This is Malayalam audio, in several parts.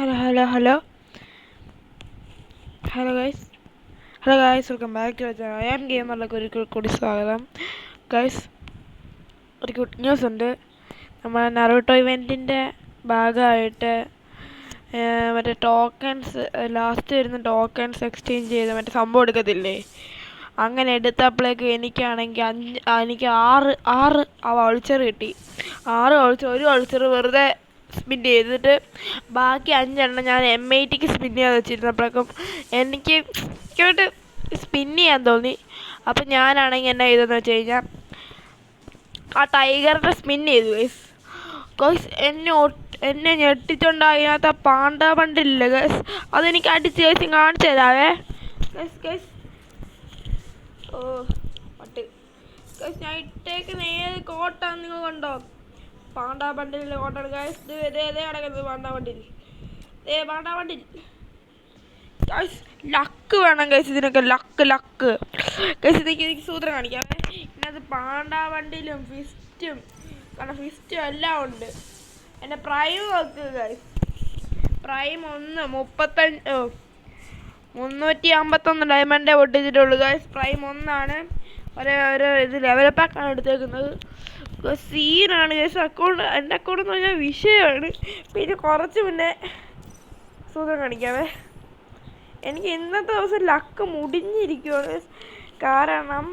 Hello, hello, hello. Hello guys, welcome back to our channel. I am Gamer കൂടി സ്വാഗതം. Guys, ഒരു ഗുഡ് ന്യൂസ് ഉണ്ട്. നമ്മുടെ നറൂട്ടോ ഇവൻറ്റിൻ്റെ ഭാഗമായിട്ട് മറ്റേ ടോക്കൺസ് ലാസ്റ്റ് വരുന്ന ടോക്കൺസ് എക്സ്ചേഞ്ച് ചെയ്ത് മറ്റേ സംഭവം എടുക്കത്തില്ലേ, അങ്ങനെ എടുത്തപ്പോഴേക്ക് എനിക്ക് ആറ് വൗച്ചർ കിട്ടി. 6 വൗച്ചർ, ഒരു വൗച്ചർ വെറുതെ സ്പിൻ ചെയ്തിട്ട് ബാക്കി 5 ഞാൻ M80ക്ക് സ്പിൻ ചെയ്യാൻ വെച്ചിരുന്നപ്പോഴേക്കും എനിക്ക് സ്പിൻ ചെയ്യാൻ തോന്നി. അപ്പം ഞാനാണെങ്കിൽ എന്നാ ചെയ്തതെന്ന് വെച്ച് കഴിഞ്ഞാൽ ആ ടൈഗറിൻ്റെ സ്പിൻ ചെയ്തു. ഗൈസ് എന്നെ ഞെട്ടിച്ചുകൊണ്ട് അതിനകത്ത് ആ പാണ്ട ബണ്ടില്ല ഗൈസ്, അതെനിക്ക് അടിച്ച് ഗൈസ് കാണിച്ചു തരാവേ. ഗൈസ് ഗൈസ് ഞാൻ ഇട്ടേക്കുന്ന ഏത് കോട്ടാന്ന് നിങ്ങൾ കണ്ടോ? പാണ്ട ബണ്ടിലെ കോട്ടാണ് ഗൈസ്. ഇതേ കിടക്കുന്നത് പാണ്ട ബണ്ടിൽ. ഗൈസ് ലക്ക് വേണം ഗൈസ്, ഇതിനൊക്കെ ലക്ക് ഗൈസ്. എനിക്ക് സൂത്രം കാണിക്കാവേ. ഇതിനകത്ത് പാണ്ട ബണ്ടിലും ഫിസ്റ്റും, കാരണം ഫിസ്റ്റും എല്ലാം ഉണ്ട്. എൻ്റെ പ്രൈം നോക്ക് ഗൈസ്, പ്രൈം 351 ഡയമണ്ടേ പൊട്ടിച്ചിട്ടുള്ളൂ ഗൈസ്. പ്രൈം 1 ഒരു ഇത് ലെവൽ പാക്കാണ് എടുത്തേക്കുന്നത്. സീനാണ് ഗൈസ്. എൻ്റെ അക്കൗണ്ട് എന്ന് പറഞ്ഞാൽ വിഷയമാണ്. പിന്നെ കുറച്ച് മുന്നേ സൂത്രം കാണിക്കാവേ. എനിക്ക് ഇന്നത്തെ ദിവസം ലക്ക് മുടിഞ്ഞിരിക്കുകയാണ്. കാരണം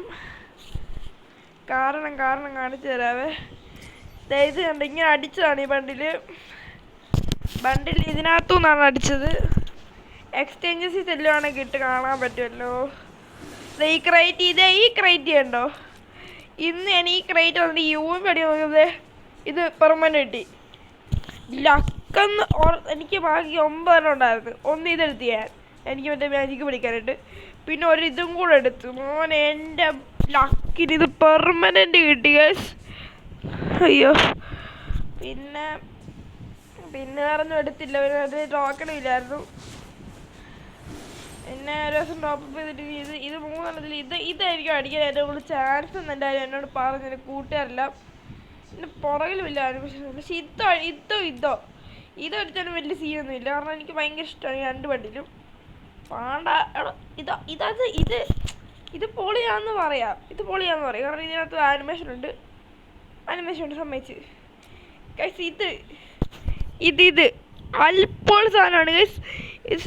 കാണിച്ചു തരാവേ. ഇത് കണ്ട് ഇങ്ങനെ അടിച്ചതാണ് ഈ ബണ്ടിൽ ഇതിനകത്തു നിന്നാണ് അടിച്ചത്. എക്സ്ചേഞ്ചസ് ചെല്ലുവാണെങ്കിൽ ഇട്ട് കാണാൻ പറ്റുമല്ലോ. ഈ ക്രൈറ്റ് ഉണ്ടോ? ഇന്ന് ഞാൻ ഈ ക്രൈറ്റ് വന്നിട്ട് യൂവും പടി നോക്കുന്നത് ഇത് പെർമനന്റ് കിട്ടി. ലക്കെന്ന് എനിക്ക് ബാക്കി 9 ഉണ്ടായിരുന്നു. 1 ഇതെടുത്ത് എനിക്ക് മറ്റേ മാജിക്ക് പഠിക്കാനായിട്ട്, പിന്നെ ഒരു ഇതും കൂടെ എടുത്തു. മോനെ എൻ്റെ ലക്കിന് ഇത് പെർമനന്റ് കിട്ടി ഗൈസ്. അയ്യോ, പിന്നെ വേറൊന്നും എടുത്തില്ല. പിന്നെ ടോക്കണും ഇല്ലായിരുന്നു. പിന്നെ ഒരു ദിവസം ടോപ്പ് ചെയ്തിട്ട് ഇത് 3 ഇതായിരിക്കും അടിക്കാൻ ഏറ്റവും കൂടുതൽ ചാൻസ് എന്ന് എന്തായാലും എന്നോട് പറഞ്ഞു കൂട്ടുകാരെല്ലാം. പിന്നെ പുറകിലുമില്ലായിരുന്നു. പക്ഷെ ഇതടിച്ചാലും വലിയ സീനൊന്നും ഇല്ല, കാരണം എനിക്ക് ഭയങ്കര ഇഷ്ടമാണ് 2 ബണ്ടിലും. പാണ്ട ഇത് പൊളിയാന്ന് പറയാം. കാരണം ഇതിനകത്ത് ആനിമേഷൻ ഉണ്ട് സമ്മതിച്ച് ഗൈസ്. ഇത് അൽപ്പോൾ സാധനമാണ് ഗൈസ്.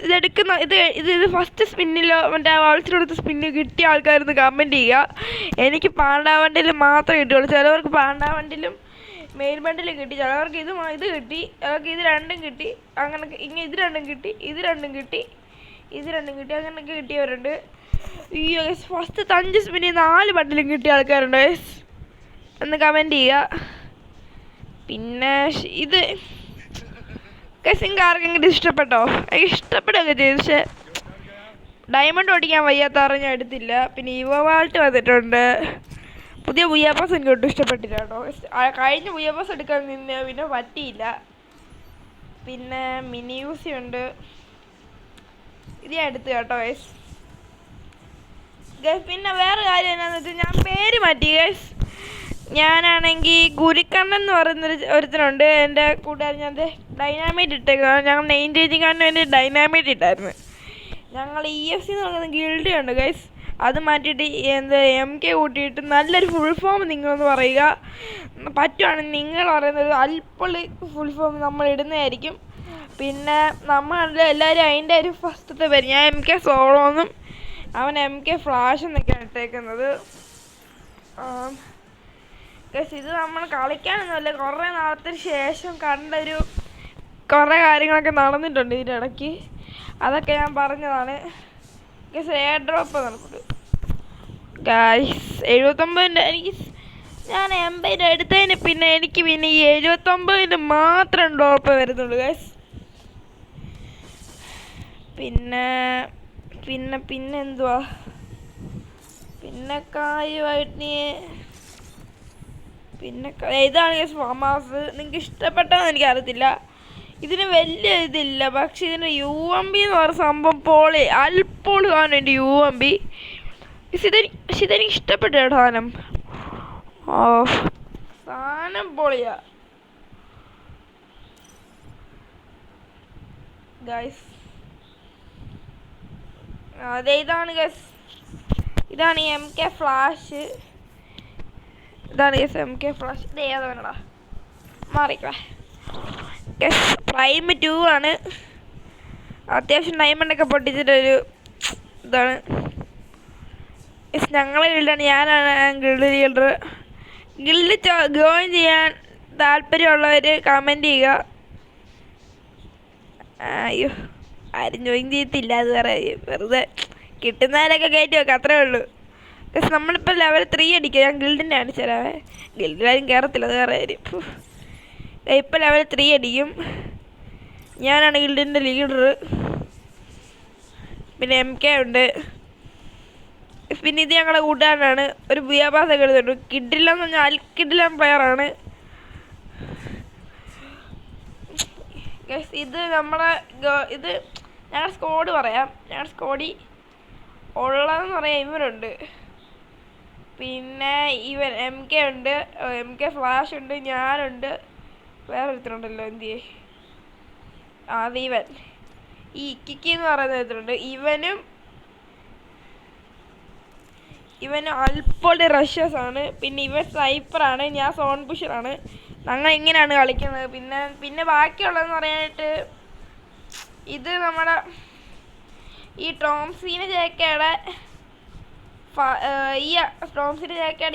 ഇതെടുക്കുന്ന ഇത് ഫസ്റ്റ് സ്പിന്നിലോ മറ്റേ വാൾസിനടുത്ത് സ്പിന്ന് കിട്ടിയ ആൾക്കാരൊന്ന് കമൻറ്റ് ചെയ്യുക. എനിക്ക് പാണ്ടാ വണ്ടിയിൽ മാത്രമേ കിട്ടുള്ളൂ. ചിലവർക്ക് പാണ്ടാ വണ്ടിയിലും മെയിൻ ബണ്ടിലും കിട്ടി, ചിലവർക്ക് ഇത് കിട്ടി, ചിലവർക്ക് ഇത് രണ്ടും കിട്ടി. അങ്ങനെ ഇത് രണ്ടും കിട്ടി അങ്ങനെയൊക്കെ കിട്ടിയവരുണ്ട്. ഈ ഫസ്റ്റ് 5 സ്പിന്നിൽ 4 ബണ്ടിലും കിട്ടിയ ആൾക്കാരുണ്ട് ഗൈസ്, ഒന്ന് കമൻറ്റ് ചെയ്യുക. പിന്നെ ഇത് നിങ്ങൾക്ക് ആർക്കെങ്കിലും ഇഷ്ടപ്പെട്ടോ? ഇഷ്ടപ്പെടുകയൊക്കെ ചെയ്തു, പക്ഷെ ഡയമണ്ട് ഓടിക്കാൻ വയ്യാത്ത ഞാൻ എടുത്തില്ല. പിന്നെ ഇവവാൾട്ട് വന്നിട്ടുണ്ട്. പുതിയ ബുയ്യാപ്പാസ് എനിക്ക് ഒട്ടും ഇഷ്ടപ്പെട്ടില്ല കേട്ടോ. കഴിഞ്ഞ ബുയ്യാപ്പാസ് എടുക്കാൻ നിന്ന് പിന്നെ പറ്റിയില്ല. പിന്നെ മിനി യൂസി ഉണ്ട്, ഇത് ഞാൻ എടുത്തു കേട്ടോ ഗൈസ്. പിന്നെ വേറെ കാര്യം എന്നാന്ന് വെച്ചാൽ ഞാൻ പേര് മാറ്റി ഗൈസ്. ഞാനാണെങ്കിൽ ഗുരുക്കണ്ണൻ എന്ന് പറയുന്നൊരു ഒരുത്തനുണ്ട് എൻ്റെ കൂട്ടുകാരൻ. ഞാൻ ഡൈനാമൈറ്റ് ഇട്ടേക്കാണ്. ഞങ്ങൾ നെയിം ചേച്ചിക്കാരന് വേണ്ടി ഡൈനാമൈറ്റ് ഇട്ടായിരുന്നു. ഞങ്ങൾ EFC എന്ന് പറയുന്ന ഗിൽഡ് ഉണ്ട് ഗൈസ്, അത് മാറ്റിയിട്ട് MK കൂട്ടിയിട്ട് നല്ലൊരു ഫുൾ ഫോം നിങ്ങളൊന്ന് പറയുക. പറ്റുവാണെങ്കിൽ നിങ്ങൾ പറയുന്നത് അൽപ്പൊളി ഫുൾ ഫോം നമ്മൾ ഇടുന്നതായിരിക്കും. പിന്നെ നമ്മൾ എല്ലാവരും അതിൻ്റെ ഒരു ഫസ്റ്റത്തെ പേര്, ഞാൻ MK സോളോ എന്നും അവൻ MK ഫ്ലാഷ് എന്നൊക്കെയാണ് ഇട്ടേക്കുന്നത്. ഗൈസ് ഇത് നമ്മൾ കളിക്കാനൊന്നുമല്ല, കുറേ നാളത്തിന് ശേഷം കുറേ കാര്യങ്ങളൊക്കെ നടന്നിട്ടുണ്ട് ഇതിൻ്റെ ഇടയ്ക്ക്, അതൊക്കെ ഞാൻ പറഞ്ഞതാണ് ഗൈസ്. എയർ ഡ്രോപ്പ് നടക്കുന്നത് ഗൈസ് 79 ഞാൻ 80 എടുത്തതിന് പിന്നെ എനിക്ക് ഈ 79 മാത്രം ഡ്രോപ്പ് വരുന്നുള്ളൂ ഗൈസ്. പിന്നെ എന്തുവാ പിന്നെ കാര്യമായിട്ട് ഇതാണ് ഗൈസ് ഫാമാസ്. നിങ്ങൾക്ക് ഇഷ്ടപ്പെട്ടാന്ന് എനിക്കറിയത്തില്ല. ഇതിന് വലിയ ഇതില്ല, പക്ഷെ ഇതിന് UMB എന്ന് പറയുന്ന സംഭവം അൽപ്പോൾ കാണും എൻ്റെ UMB. പക്ഷെ ഇതെനിക്ക് ഇഷ്ടപ്പെട്ട സാധനം. സാധനം പൊളിയാ ഗൈസ്. അതെ, ഇതാണ് ഗൈസ്, ഇതാണ് ഈ MK ഫ്ലാഷ്. ഇതാണ് ഗൈസ് MK ഫ്ലാഷ്. ഇത് ഏതാണടാ, മാറിക്കളാ ഗൈസ്. പ്രൈം 2 ആണ്. അത്യാവശ്യം ഡയമണ്ടൊക്കെ പൊട്ടിച്ചിട്ടൊരു ഇതാണ്. ഞങ്ങളെ ഗിൽഡാണ്, ഞാനാണ് ഗിൽഡ് ലീഡർ. ഗിൽഡ് ജോയിൻ ചെയ്യാൻ താല്പര്യമുള്ളവർ കമൻറ്റ് ചെയ്യുക. അയ്യോ, ആരും ജോയിൻ ചെയ്യത്തില്ല, അത് വേറെ വെറുതെ കിട്ടുന്നവരൊക്കെ കയറ്റി വെക്കാം, അത്രേ ഉള്ളൂ. പക്ഷെ നമ്മളിപ്പോൾ ലെവൽ 3 അടിക്കുക. ഞാൻ ഗിൽഡിൻ്റെ അടിച്ചു തരാവേ, ഗിൽഡിലാരും കയറത്തില്ല, അത് വേറെ കാര്യം. ഇപ്പം ലെവൽ 3 അടിക്കും. ഞാനാണ് ഗിൽഡിൻ്റെ ലീഡർ. പിന്നെ MK ഉണ്ട്. പിന്നെ ഇത് ഞങ്ങളുടെ കൂട്ടുകാരനാണ്, ഒരു വ്യാപാരമൊക്കെ എടുത്തിട്ടു. കിഡിലെന്ന് പറഞ്ഞാൽ അൽക്കിഡിലൻ പ്ലെയറാണ്. ഇത് നമ്മളെ ഇത് ഞങ്ങളുടെ സ്കോഡ് പറയാം. ഞങ്ങളുടെ സ്കോഡിൽ ഉള്ളതെന്ന് പറയാൻ ഇവരുണ്ട്. പിന്നെ ഇവൻ MK ഉണ്ട്, MK ഫ്ലാഷ് ഉണ്ട്, ഞാനുണ്ട്, വേറെ ഒരുത്തരുണ്ടല്ലോ, എന്ത് അത് ഇവൻ ഈ കിക്കി എന്ന് പറയുന്ന ഒരുത്തരുണ്ട്. ഇവനും അൽപ്പൊളി റഷേഴ്സ് ആണ്. പിന്നെ ഇവൻ സ്നൈപ്പറാണ്, ഞാൻ സോൺ പുഷറാണ്. ഞങ്ങൾ ഇങ്ങനെയാണ് കളിക്കുന്നത്. പിന്നെ ബാക്കിയുള്ളതെന്ന് പറയാനായിട്ട് ഇത് നമ്മുടെ ഈ ടോംസിന് ജേക്കയുടെ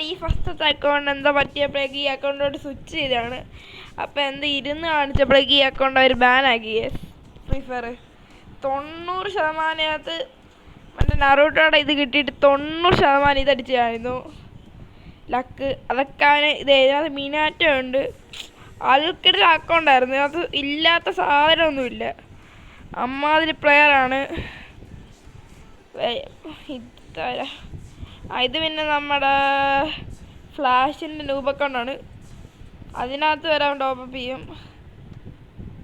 ഈ ഫസ്റ്റത്തെ അക്കൗണ്ട് എന്താ പറ്റിയപ്പോഴേക്ക് ഈ അക്കൗണ്ടോട്ട് സ്വിച്ച് ചെയ്താണ്. അപ്പോൾ ഇരുന്ന് കാണിച്ചപ്പോഴേക്ക് ഈ അക്കൗണ്ട് അവർ ബാനാക്കി ഫ്രീ ഫയർ. 90% മറ്റേ നറൂട്ടോടെ ഇത് കിട്ടിയിട്ട് 90% ഇതടിച്ചായിരുന്നു ലക്ക്. അതൊക്കെ ഇത് ഇതിനകത്ത് മിനാറ്റോ ഉണ്ട്. അൽക്കിടൽ അക്കൗണ്ടായിരുന്നു, അത് ഇല്ലാത്ത സാധനമൊന്നുമില്ല. അമ്മാതിരി പ്ലെയറാണ്. ഇത് പിന്നെ നമ്മുടെ ഫ്ലാഷിൻ്റെ നൂബ് അക്കൗണ്ടാണ്, അതിനകത്ത് വരാൻ ടോപ്പപ്പ് ചെയ്യും.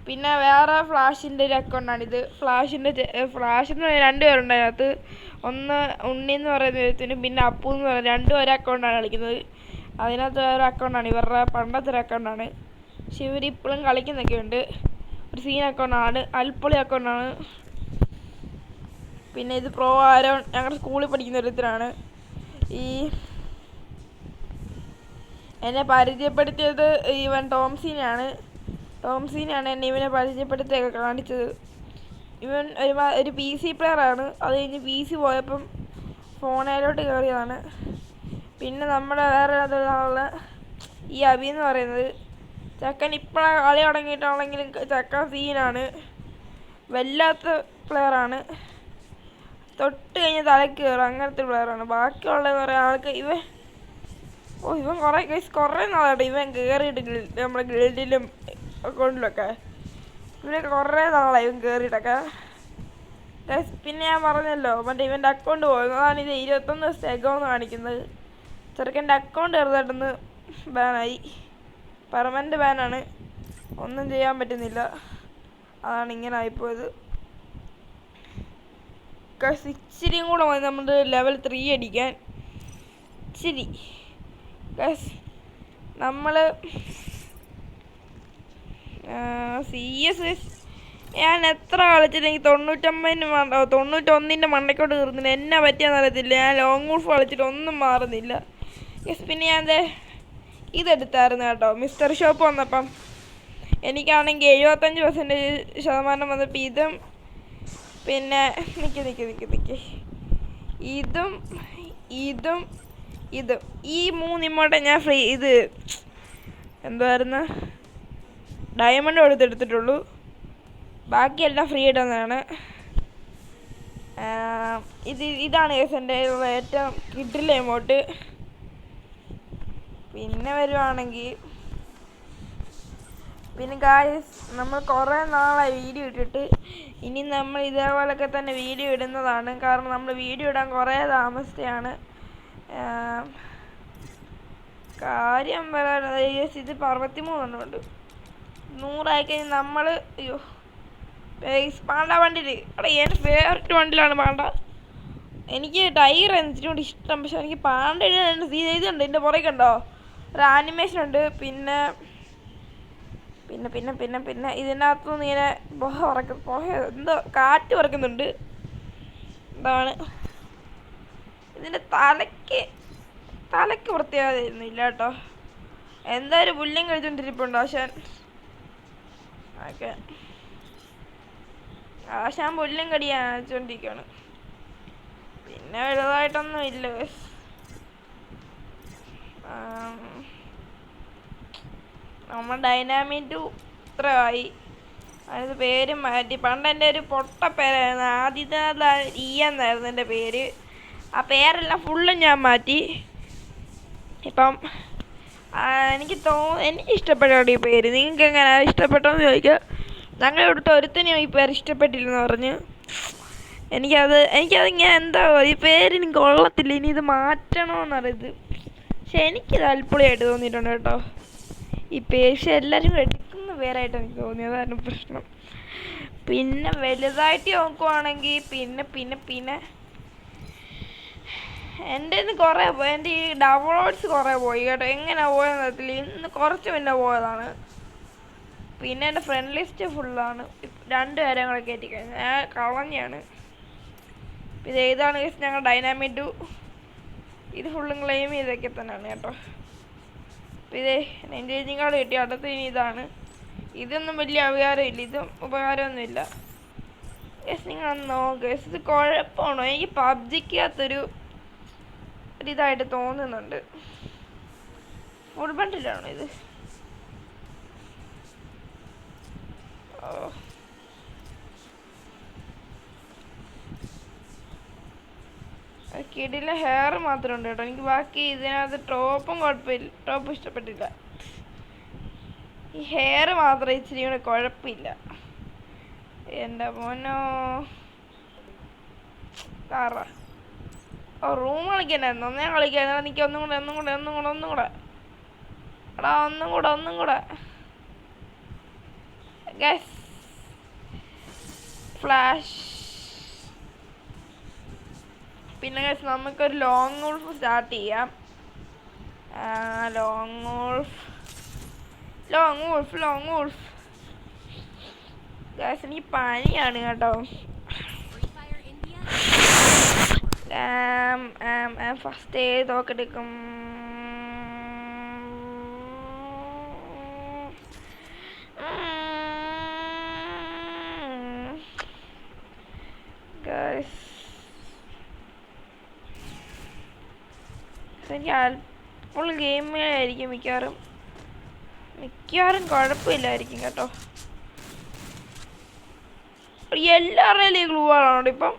പിന്നെ വേറെ ഫ്ലാഷിൻ്റെ ഒരു അക്കൗണ്ടാണിത്. ഫ്ലാഷിൻ്റെ 2 പേരുണ്ട് അതിനകത്ത്. ഒന്ന് ഉണ്ണി എന്ന് പറയുന്ന എഴുത്തിന്, പിന്നെ അപ്പു എന്ന് പറയുന്ന 2 ഒരു അക്കൗണ്ടാണ് കളിക്കുന്നത്. അതിനകത്ത് വേറെ അക്കൗണ്ടാണ്, ഇവരുടെ പണ്ടത്തെ ഒരു അക്കൗണ്ടാണ്. പക്ഷെ ഇവരിപ്പോഴും കളിക്കുന്നൊക്കെ ഉണ്ട്. ഒരു സീൻ അക്കൗണ്ടാണ്, അൽപ്പൊളി അക്കൗണ്ടാണ്. പിന്നെ ഇത് പ്രോ ആരോ ഞങ്ങളുടെ സ്കൂളിൽ പഠിക്കുന്ന ഒരുത്തരാണ്. എന്നെ പരിചയപ്പെടുത്തിയത് ഇവൻ ടോംസീനാണ് എന്നെ ഇവനെ പരിചയപ്പെടുത്തിയൊക്കെ കാണിച്ചത്. ഇവൻ ഒരു PC പ്ലെയറാണ്. അത് കഴിഞ്ഞ് PC പോയപ്പം ഫോണിലോട്ട് കയറിയതാണ്. പിന്നെ നമ്മുടെ വേറെ ആളുള്ള ഈ അബി എന്ന് പറയുന്നത് ചക്കൻ ഇപ്പോഴാണ് കളി തുടങ്ങിയിട്ടാണെങ്കിലും ചക്കൻ സീനാണ്, വല്ലാത്ത പ്ലെയറാണ്. തൊട്ട് കഴിഞ്ഞ് തലയ്ക്ക് കയറും, അങ്ങനത്തെ പ്ലെയറാണ്. ബാക്കിയുള്ളതെന്ന് പറയാൻ ആൾക്ക് ഇവൻ കുറേ നാളായിട്ട് ഇവൻ കയറിയിട്ട് നമ്മുടെ ഗിൽഡിലും അക്കൗണ്ടിലൊക്കെ ഇവനൊക്കെ കുറേ നാളായി ഇവൻ കയറിയിട്ടൊക്കെ. പിന്നെ ഞാൻ പറഞ്ഞല്ലോ മറ്റേ ഇവൻ്റെ അക്കൗണ്ട് പോയത്, അതാണ് ഇത് 21 ദിവസത്തെ അക്കൗണ്ട് കാണിക്കുന്നത്. ചെറുക്കൻ്റെ അക്കൗണ്ട് ചെറുതായിട്ടൊന്ന് ബാനായി, പെർമനൻറ്റ് ബാനാണ്, ഒന്നും ചെയ്യാൻ പറ്റുന്നില്ല. അതാണ് ഇങ്ങനെ ആയിപ്പോയത്. ഇച്ചിരിയും കൂടെ മതി നമ്മൾ ലെവൽ 3 അടിക്കാൻ. ഇച്ചിരി നമ്മൾ CS ഞാൻ എത്ര കളിച്ചിട്ടെങ്കിൽ 91 മണ്ടയ്ക്കോട്ട് കയറുന്നില്ല. എന്നാ പറ്റിയാന്ന് അറിയത്തില്ല. ഞാൻ ലോങ് വൂൾഫ് കളിച്ചിട്ട് ഒന്നും മാറുന്നില്ല. പിന്നെ ഞാൻ ഇതെടുത്തായിരുന്നു കേട്ടോ, മിസ്റ്റർ ഷോപ്പ് വന്നപ്പം. എനിക്കാണെങ്കിൽ 75% വന്നപ്പോൾ ഇതും പിന്നെ നിൽക്ക് ഇതും ഈ 3 ഇമോട്ടെ ഞാൻ ഫ്രീ എന്തായിരുന്നു ഡയമണ്ട് എടുത്തിട്ടുള്ളൂ. ബാക്കിയെല്ലാം ഫ്രീ ഇടുന്നതാണ്. ഇതാണ് എൻ്റെ ഏറ്റവും കിട്ടില്ല എമൗണ്ട്. പിന്നെ വരുവാണെങ്കിൽ പിന്നെ ഗായ്സ് നമ്മൾ കുറേ നാളായി വീഡിയോ ഇട്ടിട്ട്. ഇനി നമ്മൾ ഇതേപോലൊക്കെ തന്നെ വീഡിയോ ഇടുന്നതാണ്. കാരണം നമ്മൾ വീഡിയോ ഇടാൻ കുറേ താമസിച്ചാണ്. കാര്യം പറയാനുള്ളത് ഇത് 63 ഉണ്ട്. 100 ആയിക്കഴിഞ്ഞാൽ നമ്മൾ പാണ്ട വണ്ടിയിൽ അവിടെ എൻ്റെ ഫേവററ്റ് വണ്ടിയിലാണ് പാണ്ട. എനിക്ക് ടൈഗർ എന്നിട്ട് ഇഷ്ടം, പക്ഷെ എനിക്ക് പാണ്ട ഇതുണ്ട്. എൻ്റെ പുറകെ ഉണ്ടോ ഒരു ആനിമേഷൻ ഉണ്ട്. പിന്നെ പിന്നെ പിന്നെ പിന്നെ പിന്നെ ഇതിനകത്തുനിന്ന് ഇങ്ങനെ എന്തോ കാറ്റ് പറക്കുന്നുണ്ട്. എന്താണ് ഇതിൻ്റെ തലയ്ക്ക് വൃത്തിയാകുന്നില്ല കേട്ടോ. എന്തായാലും പുല്ലും കഴിച്ചോണ്ടിരിപ്പുണ്ട് ആശാൻ. ഓക്കെ, ആശാൻ പുല്ലും കടിയാച്ചോണ്ടിരിക്കുകയാണ്. പിന്നെ വലുതായിട്ടൊന്നും ഇല്ല. നമ്മൾ ഡൈനാമിറ്റു ഇത്രയായി. അതിന് പേര് മാറ്റി. പണ്ട് എൻ്റെ ഒരു പൊട്ട പേരായിരുന്നു. ആദ്യത്തെ ഇ എന്നായിരുന്നു എൻ്റെ പേര്. ആ പേരെല്ലാം ഫുള്ളും ഞാൻ മാറ്റി. ഇപ്പം എനിക്ക് ഇഷ്ടപ്പെട്ടോ ഈ പേര്. നിങ്ങൾക്ക് എങ്ങനെ ഇഷ്ടപ്പെട്ടോന്ന് ചോദിക്കുക. ഞങ്ങൾ ഇവിടുത്തെ ഒരുത്തനെയും ഈ പേര് ഇഷ്ടപ്പെട്ടില്ലെന്ന് പറഞ്ഞ് എനിക്കതിങ്ങനെ എന്താ ഈ പേര് എനിക്ക് കൊള്ളത്തില്ല. ഇനി ഇത് മാറ്റണമെന്നറിയത്. പക്ഷെ എനിക്ക് താല്പര്യമായിട്ട് തോന്നിയിട്ടുണ്ട് കേട്ടോ ഈ പേര്. പക്ഷെ എല്ലാവരും എടുക്കുന്ന പേരായിട്ട് എനിക്ക് തോന്നിയത്. അതാണ് പ്രശ്നം. പിന്നെ വലുതായിട്ട് നോക്കുവാണെങ്കിൽ പിന്നെ എൻ്റെ കുറേ പോയി. എൻ്റെ ഈ ഡൗൺലോഡ്സ് കുറേ പോയി കേട്ടോ. എങ്ങനെ പോയെന്ന് അറിയത്തില്ല. ഇന്ന് കുറച്ച് പിന്നെ പോയതാണ്. പിന്നെ എൻ്റെ ഫ്രണ്ട് ലിസ്റ്റ് ഫുള്ളാണ്. 2 പേരെ കൂടെ കയറ്റിക്കഴിഞ്ഞു. ഞാൻ കളഞ്ഞാണ്. ഇത് ഏതാണ് ഞങ്ങൾ ഡൈനാമിറ്റു. ഇത് ഫുള്ളും ക്ലെയിം ചെയ്തൊക്കെ തന്നെയാണ് കേട്ടോ. ഇതേ എൻഗേജിങ് കാർഡ് കിട്ടി. അടുത്ത് ഇനി ഇതാണ്. ഇതൊന്നും വലിയ ഉപകാരമില്ല. ഇതും ഉപകാരമൊന്നുമില്ല. നിങ്ങൾ നോക്ക്. ഇത് കുഴപ്പമാണോ? എനിക്ക് പബ്ജിക്കകത്തൊരു ഇതായിട്ട് തോന്നുന്നുണ്ട്. ഫുൾ ബണ്ടിലാണോ ഇത്? കിടിലെ ഹെയർ മാത്രം ഉണ്ട് കേട്ടോ. എനിക്ക് ബാക്കി ഇതിനകത്ത് ടോപ്പും കുഴപ്പമില്ല. ടോപ്പ് ഇഷ്ടപ്പെട്ടില്ല. ഈ ഹെയർ മാത്രം ഇച്ചിരി കൂടെ കുഴപ്പമില്ല. എൻ്റെ മോനോ കാറ. റൂം കളിക്കാനായിരുന്നു. ഒന്നേ കളിക്കാൻ. എനിക്ക് ഒന്നും കൂടെ എടാ ഒന്നും കൂടെ ഗസ് ഫ്ലാഷ്. പിന്നെ ഗസ് നമുക്കൊരു ലോങ് വോൾഫ് സ്റ്റാർട്ട് ചെയ്യാം. Long wolf guess. എനിക്ക് പനിയാണ് കേട്ടോ. ഫസ്റ്റ് ഏതൊക്കെ എടുക്കും? എനിക്ക് ഫുൾ ഗെയിമിലായിരിക്കും മിക്കവാറും കുഴപ്പമില്ലായിരിക്കും കേട്ടോ. എല്ലാവരുടെയും ഗ്ലൂ ആണോ ഇപ്പം?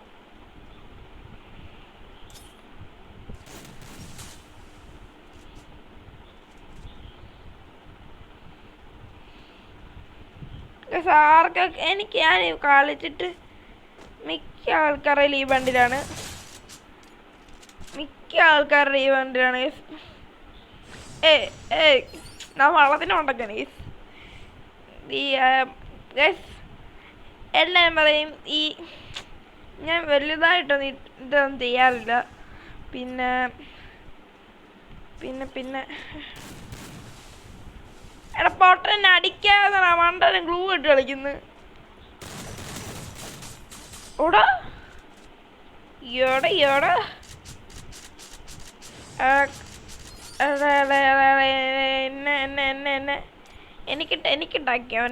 ഞാൻ കളിച്ചിട്ട് മിക്ക ആൾക്കാരുടെ ഈ ബണ്ടിലാണ്. ഞാൻ വളത്തിനുണ്ടാക്കാൻ ഈ എല്ലാവരും പറയും ഈ ഞാൻ വലുതായിട്ടൊന്നും ഇതൊന്നും ചെയ്യാറില്ല. പിന്നെ എടാ പൊട്ടനെ അടിക്കാതെ മണ്ടനെ ഗ്ലൂ ഇട്ട് കളിക്കുന്നു. ഓടാ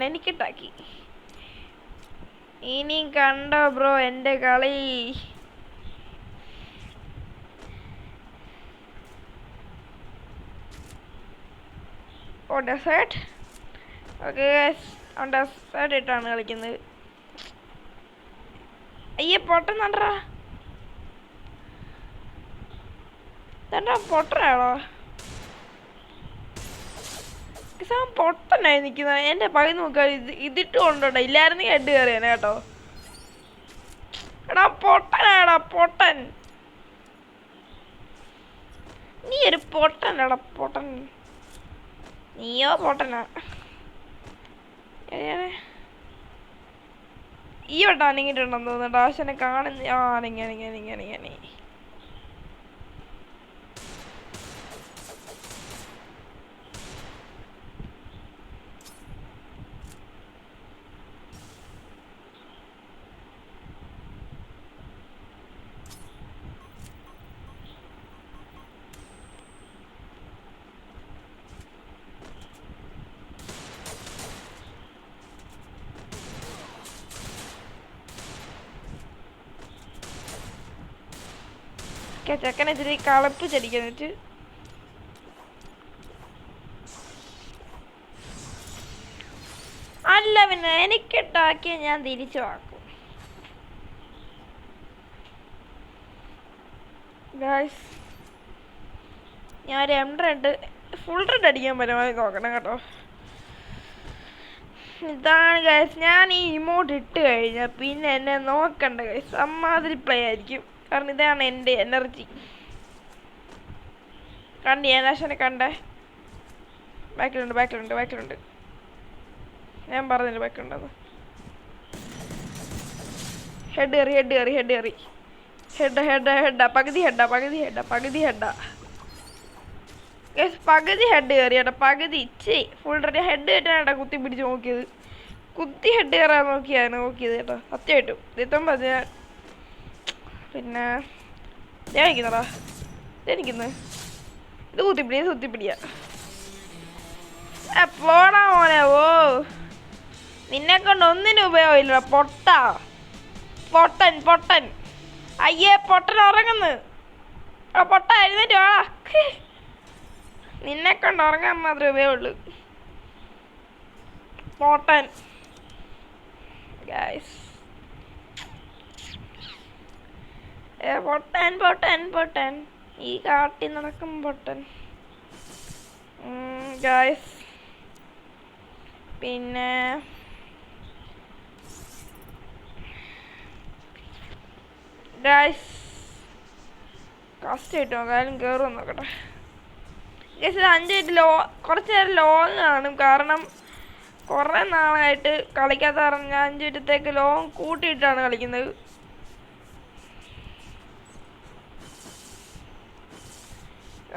എനിക്കിട്ടാക്കി. ഇനി കണ്ടോ ബ്രോ എൻ്റെ കളി. ഡെസേർട്ട്. ഓക്കെ ഡെസേർട്ട് ഇട്ടാണ് കളിക്കുന്നത്. അയ്യേ പൊട്ടനാണോ? പൊട്ടനാണോ? പൊട്ടനായി നിൽക്കുന്ന എൻ്റെ പകുതി നോക്കാൻ ഇതിട്ട് കൊണ്ടോട്ടെ. ഇല്ലായിരുന്നെങ്കിൽ ഹെഡ് കയറിയാണ് കേട്ടോ. എടാ പൊട്ടനാടാ പൊട്ടൻ. നീ ഒരു പൊട്ടനാടാ പൊട്ടൻ. നീയോ പൊട്ടനാ? ഈ വട്ടം അനങ്ങിട്ടുണ്ടെന്ന് തോന്നുന്നുണ്ട്. ആശനെ കാണുന്ന അനങ്ങി. ചെക്കനെ ഇച്ചിരി കളപ്പ് ചടിക്കാൻ വെച്ച്. അല്ല പിന്നെ എനിക്കിട്ടാക്കിയ ഞാൻ തിരിച്ചു വാക്കും. ഗായ്സ് ഞാൻ M2 ഫുൾ റെഡ് അടിക്കാൻ പരമായി നോക്കണം കേട്ടോ. ഇതാണ് ഗൈസ്, ഞാൻ ഈ ഇമോട്ട് ഇട്ട് കഴിഞ്ഞാൽ പിന്നെ എന്നെ നോക്കണ്ട ഗൈസ്, അമ്മാതിരി പ്ലേ ആയിരിക്കും. കാരണം ഇതാണ് എൻ്റെ എനർജി. കണ്ട് ഏനാശനെ കണ്ടേ, ബാക്കിലുണ്ട്. ഞാൻ പറഞ്ഞില്ല ബാക്കിലുണ്ടെന്ന്. ഹെഡ് കയറി ഹെഡാ പകുതി ഹെഡാ ഗൈസ്, പകുതി ഹെഡ് കയറി കേട്ടോ, പകുതി ഇച്ചി ഫുൾ റെഡി ഹെഡ് കയറ്റാണ് കുത്തി പിടിച്ച് നോക്കിയത്. കുത്തി ഹെഡ് കയറാൻ നോക്കിയത് കേട്ടോ, സത്യമായിട്ടും ഇതെത്തുമ്പോൾ ഞാൻ പിന്നെ ഞാൻ നിൽക്കുന്നടാ, എനിക്കുന്നു ഇത് കുത്തിപ്പിടിയാ പോടാ മോനെ. ഓ നിന്നെ കൊണ്ട് ഒന്നിനും ഉപയോഗമില്ല പൊട്ടൻ. അയ്യേ പൊട്ടൻ ഉറങ്ങുന്നു. പൊട്ട എഴുന്നേറ്റ് വാടാ, നിന്നെ കൊണ്ട് ഉറങ്ങാൻ മാത്രമേ ഉപയോഗമുള്ളൂ പൊട്ടൻ. ഗൈസ് പൊട്ടൻ ഈ കാട്ടി നടക്കും പൊട്ടൻ. ഗൈസ് പിന്നെ ഗൈസ് കസ്റ്റ് കിട്ടുമോ, കാര്യം കയറുമെന്ന് നോക്കട്ടെ ഗൈസ്. ഇത് 5 മിനിറ്റ് കുറച്ച് നേരം ലോങ് കാണും, കാരണം കുറേ നാളായിട്ട് കളിക്കാത്ത കാരണം ഞാൻ 5 മിനിറ്റത്തേക്ക് ലോങ് കൂട്ടിയിട്ടാണ് കളിക്കുന്നത്.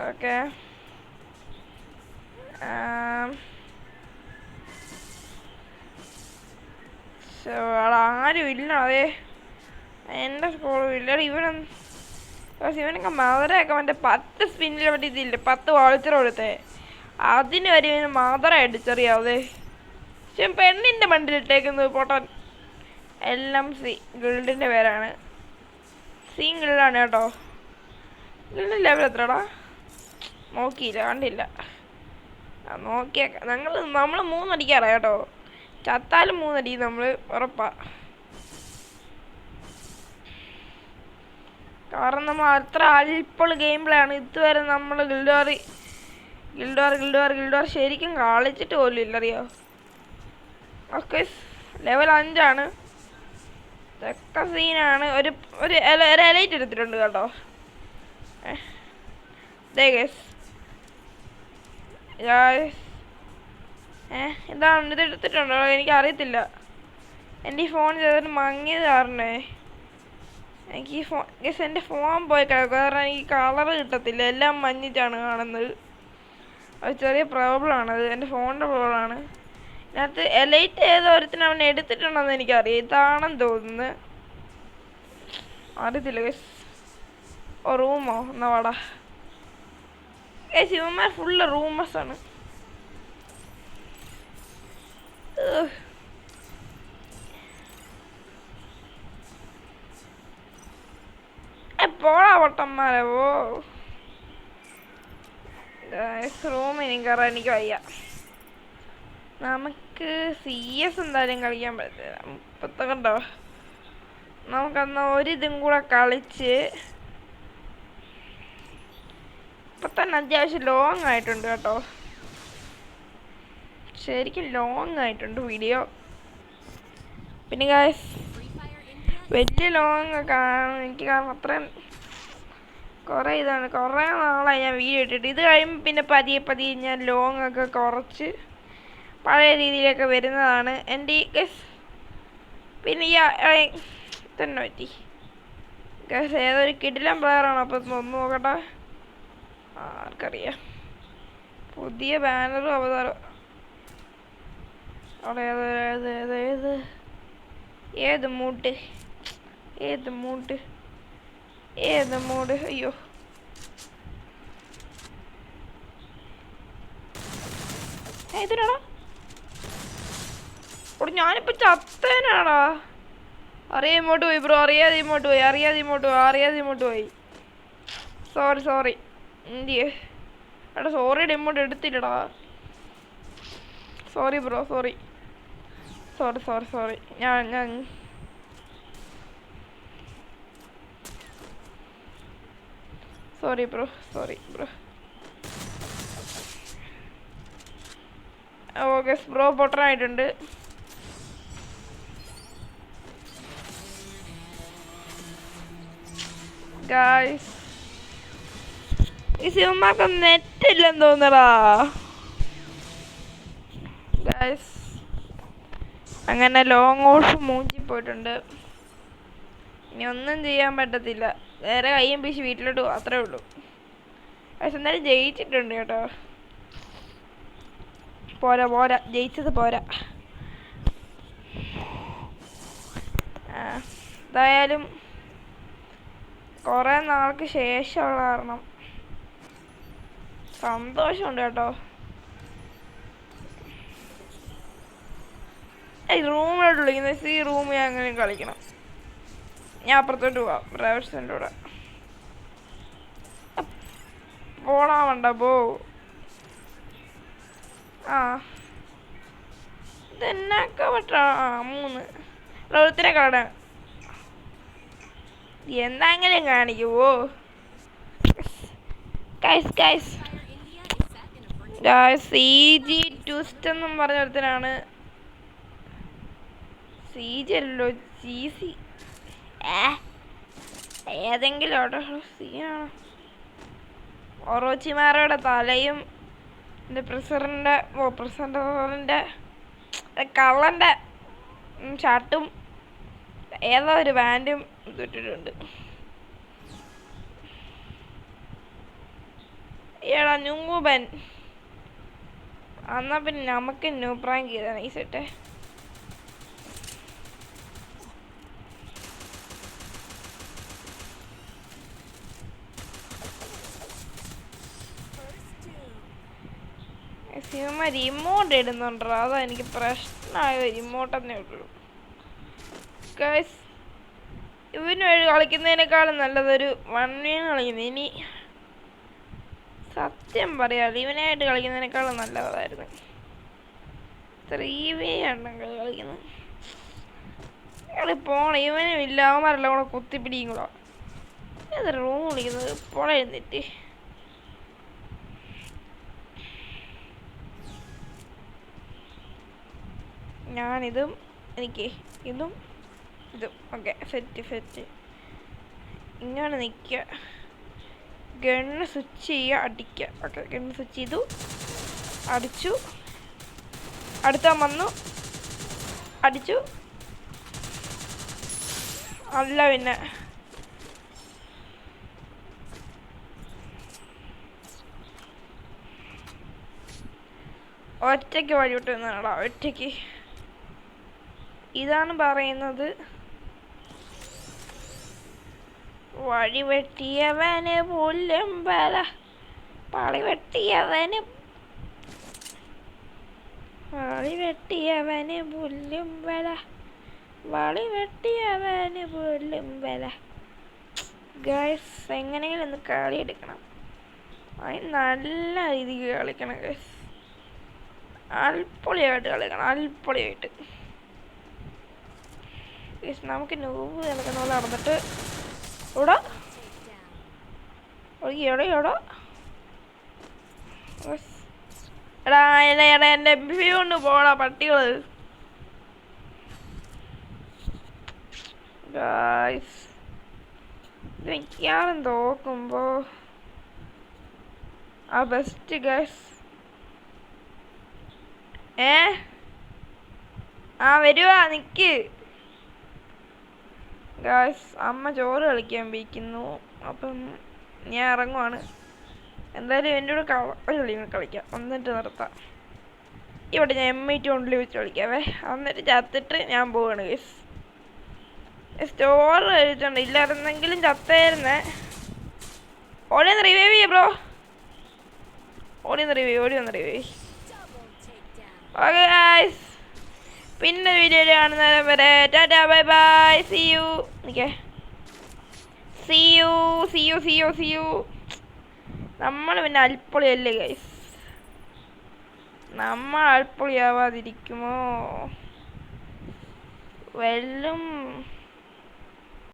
ഓക്കെ ആരും ഇല്ല, അതെ എൻ്റെ സ്കോളും ഇല്ല. ഇവനൊക്കെ മദറയൊക്കെ മറ്റേ 10 സ്പിന്നിലെ പറ്റി ഇതില്ലേ, 10 വാളിച്ചർ കൊടുത്തേ, അതിന് വരെ ഇവന് മദറ അടിച്ചറിയാവേ. പക്ഷെ പെണ്ണിൻ്റെ മണ്ടിലിട്ടേക്കുന്നത് പൊട്ടൻ. എല്ലാം ഗിൽഡിൻ്റെ പേരാണ്, ഗിൽഡാണ് കേട്ടോ. ഗിൽഡിൻ്റെ ലെവൽ എത്രടാ നോക്കിയില്ല, കണ്ടില്ല. നോക്കിയേക്കാം, നമ്മൾ 3 അടിക്കാറാ കേട്ടോ, ചത്താലും 3 അടിക്കും നമ്മൾ ഉറപ്പാ. കാരണം നമ്മൾ അത്ര അൽപ്പോൾ ഗെയിം പ്ലേ ആണ്. ഇതുവരെ നമ്മൾ ഗിൽഡോർ ശരിക്കും കളിച്ചിട്ട് പോലും ഇല്ല, അറിയോ. ഓക്കെ ലെവൽ 5 ആണ്, ഇതൊക്കെ സീനാണ്. ഒരു എലൈറ്റ് എടുത്തിട്ടുണ്ട് കേട്ടോ. ഇതാണ് ഇത് എടുത്തിട്ടുണ്ടോ എനിക്കറിയത്തില്ല. എൻ്റെ ഈ ഫോൺ ചെയ്തിട്ട് മങ്ങിയത് കാരണേ എനിക്ക് ഈ ഫോൺ എൻ്റെ ഫോൺ പോയി കിടക്കും, കാരണം എനിക്ക് കളർ കിട്ടത്തില്ല, എല്ലാം മഞ്ഞിട്ടാണ് കാണുന്നത്. അത് ചെറിയ പ്രോബ്ലമാണ്, അത് എൻ്റെ ഫോണിൻ്റെ പ്രോബ്ലമാണ്. ഇതിനകത്ത് എലൈറ്റ് ഏതോരത്തിന് അവൻ എടുത്തിട്ടുണ്ടെന്ന് എനിക്കറിയാം, ഇതാണെന്ന് തോന്നുന്നു, അറിയത്തില്ല ഗൈസ്. ഓ റൂമോ എന്നാ വാടാ ഗൈസ്, ഇവന്മാർ ഫുള്ള് റൂമേഴ്സാണ്. പോടാ പൊട്ടന്മാരെ. ഓ റൂമിന് കയറാൻ എനിക്ക് വയ്യ. നമുക്ക് CS എന്തായാലും കളിക്കാൻ പറ്റില്ല. 30 കണ്ടോ, നമുക്കന്ന് ഒരിതും കൂടെ കളിച്ച് ഇപ്പം തന്നെ അത്യാവശ്യം ലോങ് ആയിട്ടുണ്ട് കേട്ടോ, ശരിക്കും ലോങ് ആയിട്ടുണ്ട് വീഡിയോ. പിന്നെ ഗൈസ് വലിയ ലോങ് കാണാൻ എനിക്ക്, കാരണം അത്രയും കുറേ നാളായി ഞാൻ വീഡിയോ ഇട്ടിട്ട്. ഇത് കഴിയുമ്പോൾ പിന്നെ പതിയെ ഞാൻ ലോങ് ഒക്കെ കുറച്ച് പഴയ രീതിയിലൊക്കെ വരുന്നതാണ് എൻ്റെ ഈ ഗൈസ്. പിന്നെ ഈ തന്നെ പറ്റി ഗൈസ്, ഏതൊരു കിടിലൻ പ്ലെയറാണ്. അപ്പം ഒന്ന് നോക്കട്ടെ, ആർക്കറിയാം. പുതിയ ബാനറും അവതാരം അവിടെ ഏത് മൂട്ട് അയ്യോ ഇതിനാടാ ഇവിടെ ഞാനിപ്പോൾ ചത്തേനാടാ. ഇങ്ങോട്ട് പോയി ബ്രോ, അറിയാതെ ഇങ്ങോട്ട് പോയി. സോറി എന്തിയേ എടാ സോറിയുടെ എമൗണ്ട് എടുത്തില്ലടാ. സോറി ബ്രോ സോറി ഞാൻ സോറി ബ്രോ ഓക്കെ ബ്രോ പൊട്ടനായിട്ടുണ്ട്. ഗായ്സ് ഈ സിനിമക്ക് നെറ്റ് ഇല്ലെന്ന് തോന്നടാ ഗായ്സ്. അങ്ങനെ ലോങ് ഓഫ് മൂഞ്ചി പോയിട്ടുണ്ട്. ഇനി ഒന്നും ചെയ്യാൻ പറ്റത്തില്ല. വേറെ കയ്യും പിശി വീട്ടിലോട്ട് പോകും, അത്രേ ഉള്ളൂ. പക്ഷെ എന്തായാലും ജയിച്ചിട്ടുണ്ട് കേട്ടോ. പോരാ ജയിച്ചത് പോരാ. എന്തായാലും കുറേ നാൾക്ക് ശേഷമുള്ള കാരണം സന്തോഷമുണ്ട് കേട്ടോ. റൂമിലോട്ട് വിളിക്കുന്നത് ഈ റൂമിൽ അങ്ങനെ കളിക്കണം. ഞാൻ അപ്പുറത്തോട്ട് പോവാം പ്രവേശൻ്റെ കൂടെ. പോണാവണ്ട പോ. ഇതെന്നൊക്കെ പറ്റാ 3 ലോകത്തിനെ കാണാൻ എന്തെങ്കിലും കാണിക്കുവോ CG ട്വിസ്റ്റ് എന്നും പറഞ്ഞ ഒരുത്തനാണ്. CG അല്ലല്ലോ GC ഏതെങ്കിലും ഓട്ടോ സീനാണ്. ഒറോച്ചിമാരുടെ തലയും പ്രസിഡന്റിന്റെ കള്ളന്റെ ഷർട്ടും ഏതോ ഒരു ബാൻഡും ഇട്ടിട്ടുണ്ട്. ഏടാ ന്യൂബൻ എന്നാ പിന്നെ നമുക്ക് ന്യൂ പ്രാങ്ക് ചെയ്താണ് ഈ സെറ്റ്. റിമോട്ട് ഇടുന്നുണ്ടോ? അതാ എനിക്ക് പ്രശ്നമായ റിമോട്ടെന്നേ ഉള്ളൂ ഗൈസ്. ഇവന് കളിക്കുന്നതിനേക്കാളും നല്ലതൊരു 1v1 കളിക്കുന്നത്. ഇനി സത്യം പറയാതെ ഇവനായിട്ട് കളിക്കുന്നതിനേക്കാളും നല്ലതായിരുന്നു 3v ആണ് കളിക്കുന്നത്. പോണം ഇവനും ഇല്ല, അവന്മാരെല്ലാം കൂടെ കുത്തിപ്പിടിയും കൂടെ. ഏത് റൂം വിളിക്കുന്നത് പോണ എഴുന്നിട്ട്. ഞാനിതും എനിക്ക് ഇതും ഓക്കെ സെറ്റ് ഇങ്ങനെ നിൽക്കുക. ഗണ്ണ് സ്വിച്ച് ചെയ്യുക, അടിക്കുക. ഓക്കെ ഗണ്ണ് സ്വിച്ച് ചെയ്തു, അടിച്ചു, അടുത്താൻ വന്നു, അടിച്ചു. അല്ല പിന്നെ ഒറ്റയ്ക്ക് വഴിവിട്ട് നിന്നാടാ ഒറ്റയ്ക്ക്. ഇതാണ് പറയുന്നത് വഴിവെട്ടിയവന് പുല്ലും വല, പാളിവെട്ടിയവന് പുല്ലും വല, വളിവെട്ടിയവന് പുല്ലും വല. ഗൈസ് എങ്ങനെയെങ്കിലും ഒന്ന് കളി എടുക്കണം. അതിന് നല്ല രീതിക്ക് കളിക്കണം ഗൈസ്. അൽപ്പൊളിയായിട്ട് കളിക്കണം, അൽപ്പൊളിയായിട്ട്. നമുക്ക് നൂവ് കളിക്കുന്ന പോലെ നടന്നിട്ട് എടാ എൻ്റെ MP കൊണ്ട് പോടാ പട്ടികള്. ഗായ്സ് ഇത് മിക്കവാറും തോക്കുമ്പോ ബെസ്റ്റ് ഗൈസ്. വരുവാ നിക്ക് ഗായ്സ്. അമ്മ ചോറ് കളിക്കാൻ വിളിക്കുന്നു, അപ്പം ഞാൻ ഇറങ്ങുവാണ്. എന്തായാലും എൻ്റെ കൂടെ കളി കളിക്കാം, എന്നിട്ട് നിർത്താം. ഇവിടെ ഞാൻ M8 വെച്ച് കളിക്കാവേ. എന്നിട്ട് ചത്തിട്ട് ഞാൻ പോവാണ് ഗൈസ്. സ്റ്റോർ കഴിച്ചിട്ടുണ്ട്, ഇല്ലായിരുന്നെങ്കിലും ചത്തായിരുന്നേ. ഓടിയൊന്ന് റിവൈവ് ചെയ്യ ബ്രോ, ഓടി വന്ന് റിവൈവ്. ഓക്കെ ഗൈസ്, പിന്നെ വീഡിയോയിൽ കാണുന്നവരെ വരെ ടാറ്റാ ബൈ ബൈ, സീ യു. നമ്മൾ പിന്നെ അൽപ്പൊളിയല്ലേ ഗൈസ്, നമ്മൾ അൽപ്പൊളിയാവാതിരിക്കുമോ? വെല്ലും